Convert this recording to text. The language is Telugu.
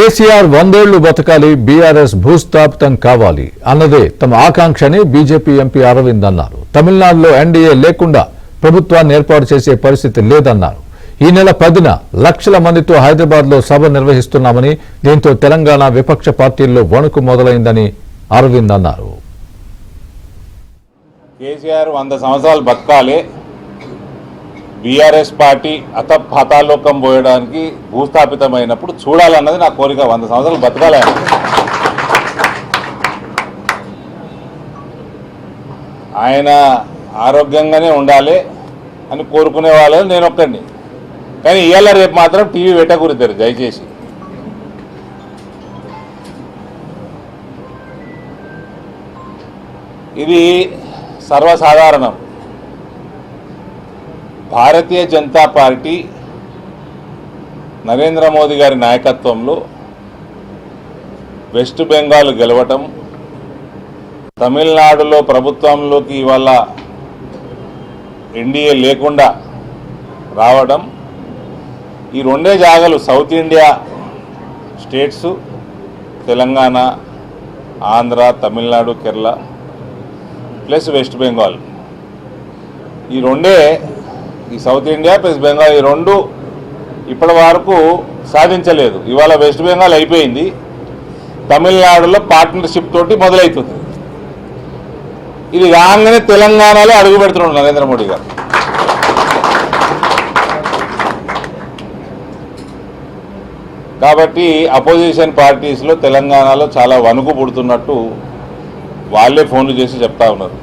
కేసీఆర్ 100 ఏళ్లు బతకాలి, బీఆర్ఎస్ భూస్థాపితం కావాలి అన్నదే తమ ఆకాంక్ష అని బీజేపీ ఎంపీ అరవింద్ అన్నారు. తమిళనాడులో ఎన్డీఏ లేకుండా ప్రభుత్వాన్ని ఏర్పాటు చేసే పరిస్థితి లేదన్నారు. ఈ నెల 10న లక్షల మందితో హైదరాబాద్లో సభ నిర్వహిస్తున్నామని, దీంతో తెలంగాణ విపక్ష పార్టీల్లో వణుకు మొదలైందని అరవింద్ అన్నారు. కేసీఆర్ 100 సంవత్సరాలు బతకాలి, బీఆర్ఎస్ పార్టీ హతాలోకం పోయడానికి భూస్థాపితమైనప్పుడు చూడాలన్నది నా కోరిక. 100 సంవత్సరాలు బతకాలి, ఆయన ఆరోగ్యంగానే ఉండాలి అని కోరుకునే వాళ్ళు నేను ఒక్కడిని. కానీ ఇవాళ రేపు మాత్రం టీవీ పెట్టకూడతారు దయచేసి. ఇది సర్వసాధారణం. భారతీయ జనతా పార్టీ నరేంద్ర మోదీ గారి నాయకత్వంలో వెస్ట్ బెంగాల్ గెలవటం, తమిళనాడులో ప్రభుత్వంలోకి ఇవాళ ఎన్డీఏ లేకుండా రావడం, ఈ రెండే జాగాలు south India states Telangana, Andhra, Tamil Nadu, Kerala plus west Bengal, ఈ రెండే, ఈ సౌత్ ఇండియా ప్లస్ బెంగాల్, ఈ రెండు ఇప్పటి వరకు సాధించలేదు. ఇవాళ వెస్ట్ బెంగాల్ అయిపోయింది, తమిళనాడులో పార్ట్నర్షిప్ తోటి మొదలవుతుంది. ఇది రాగానే తెలంగాణలో అడుగు పెడుతున్నాడు నరేంద్ర మోడీ గారు. కాబట్టి అపోజిషన్ పార్టీస్లో తెలంగాణలో చాలా వణుకు పుడుతున్నట్టు వాళ్ళే ఫోన్లు చేసి చెప్తా ఉన్నారు.